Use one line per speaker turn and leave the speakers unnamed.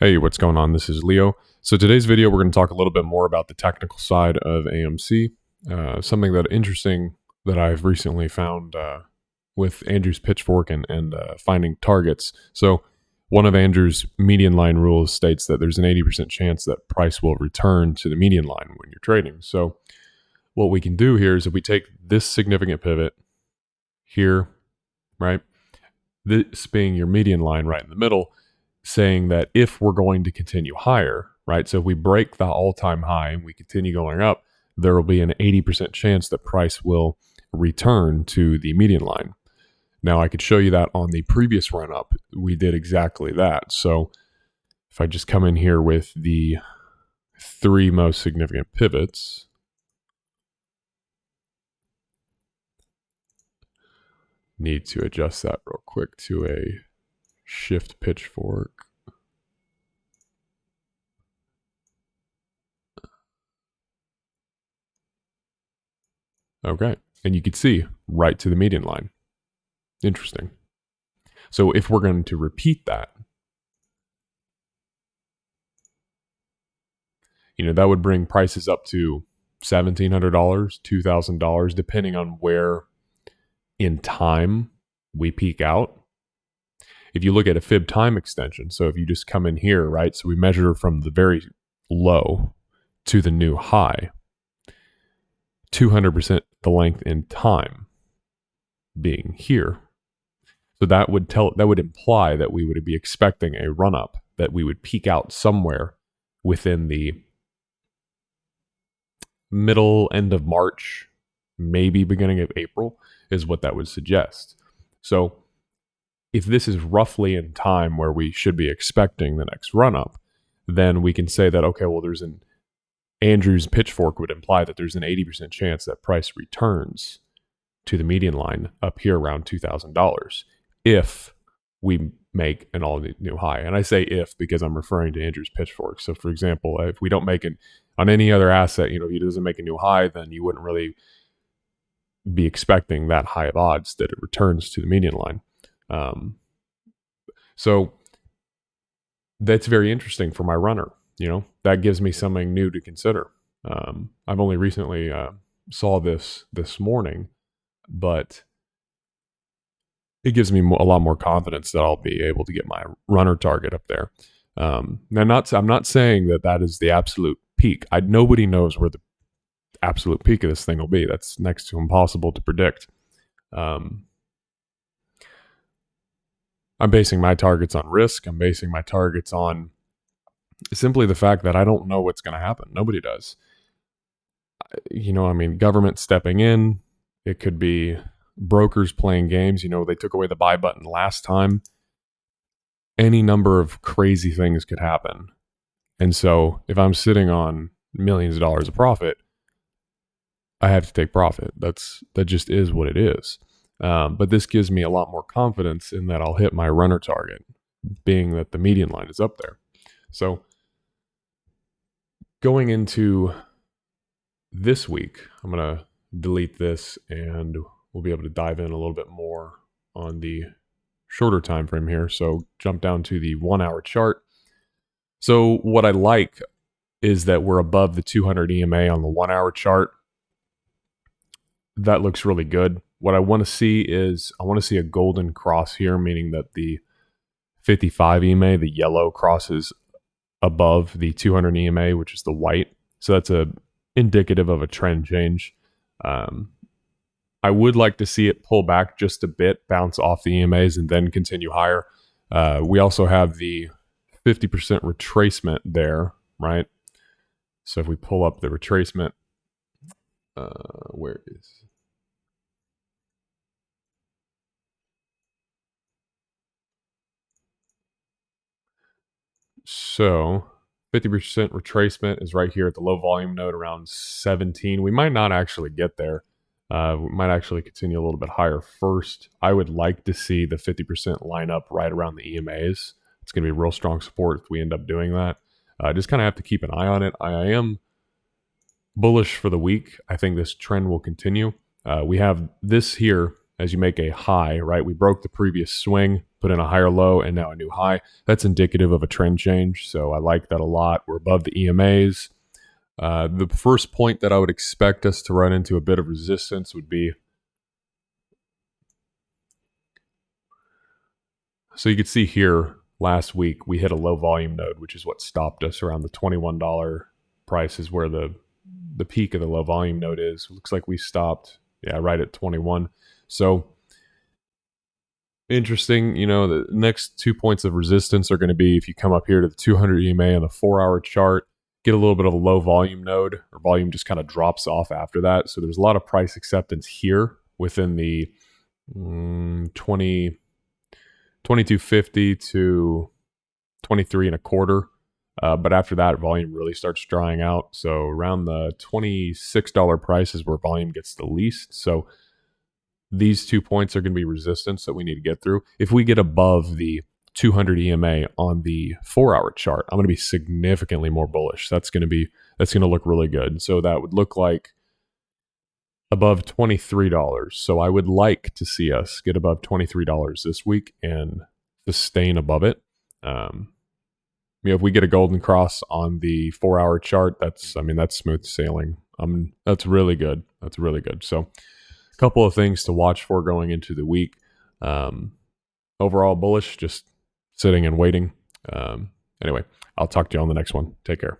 Hey, what's going on? This is Leo. So today's video, we're going to talk a little bit more about the technical side of AMC. Something that interesting that I've recently found with Andrew's pitchfork and finding targets. So one of Andrew's median line rules states that there's an 80% chance that price will return to the median line when you're trading. So what we can do here is if we take this significant pivot here, right? This being your median line right in the middle, saying that if we're going to continue higher, right? So if we break the all-time high and we continue going up, there will be an 80% chance that price will return to the median line. Now, I could show you that on the previous run up, we did exactly that. So if I just come in here with the three most significant pivots, need to adjust that real quick to a shift pitchfork. Okay, and you can see right to the median line. Interesting. So if we're going to repeat that, that would bring prices up to $1,700, $2,000, depending on where in time we peak out. If you look at a fib time extension, so if you just come in here, right, so we measure from the very low to the new high, 200% the length in time being here. So that would imply that we would be expecting a run up, that we would peak out somewhere within the middle end of March, maybe beginning of April is what that would suggest. So if this is roughly in time where we should be expecting the next run up, then we can say that, okay, well, Andrew's pitchfork would imply that there's an 80% chance that price returns to the median line up here around $2,000 if we make an all new high. And I say if because I'm referring to Andrew's pitchfork. So for example, if we don't make it on any other asset, if he doesn't make a new high, then you wouldn't really be expecting that high of odds that it returns to the median line. So that's very interesting for my runner. That gives me something new to consider. I've only recently saw this morning, but it gives me a lot more confidence that I'll be able to get my runner target up there. Now, I'm not saying that is the absolute peak. Nobody knows where the absolute peak of this thing will be. That's next to impossible to predict. I'm basing my targets on risk. I'm basing my targets on simply the fact that I don't know what's going to happen. Nobody does. Government stepping in. It could be brokers playing games. They took away the buy button last time. Any number of crazy things could happen. And so if I'm sitting on millions of dollars of profit, I have to take profit. That just is what it is. But this gives me a lot more confidence in that I'll hit my runner target, being that the median line is up there. So going into this week, I'm going to delete this and we'll be able to dive in a little bit more on the shorter time frame here. So jump down to the 1 hour chart. So what I like is that we're above the 200 EMA on the 1 hour chart. That looks really good. What I want to see is a golden cross here, meaning that the 55 EMA, the yellow, crosses above the 200 EMA, which is the white. So that's indicative of a trend change. I would like to see it pull back just a bit, bounce off the EMAs, and then continue higher. We also have the 50% retracement there, right? So if we pull up the retracement, where is... So 50% retracement is right here at the low volume node around 17. We might not actually get there. We might actually continue a little bit higher first. I would like to see the 50% line up right around the EMAs. It's going to be real strong support if we end up doing that. Just kind of have to keep an eye on it. I am bullish for the week. I think this trend will continue. We have this here as you make a high, right? We broke the previous swing, put in a higher low, and now a new high. That's indicative of a trend change. So I like that a lot. We're above the EMAs. The first point that I would expect us to run into a bit of resistance would be, so you could see here last week we hit a low volume node, which is what stopped us around the $21 price is where the peak of the low volume node is. Looks like we stopped, right at 21. So interesting, the next 2 points of resistance are going to be if you come up here to the 200 EMA on the 4-hour chart, get a little bit of a low volume node, or volume just kind of drops off after that. So there's a lot of price acceptance here within the 2250 to 23 and a quarter. But after that, volume really starts drying out. So around the $26 price is where volume gets the least. So these 2 points are going to be resistance that we need to get through. If we get above the 200 EMA on the 4-hour chart, I'm going to be significantly more bullish. That's going to look really good. So that would look like above $23. So I would like to see us get above $23 this week and sustain above it. If we get a golden cross on the 4-hour chart, that's smooth sailing. That's really good. That's really good. So a couple of things to watch for going into the week. Overall bullish, just sitting and waiting. Anyway, I'll talk to you on the next one. Take care.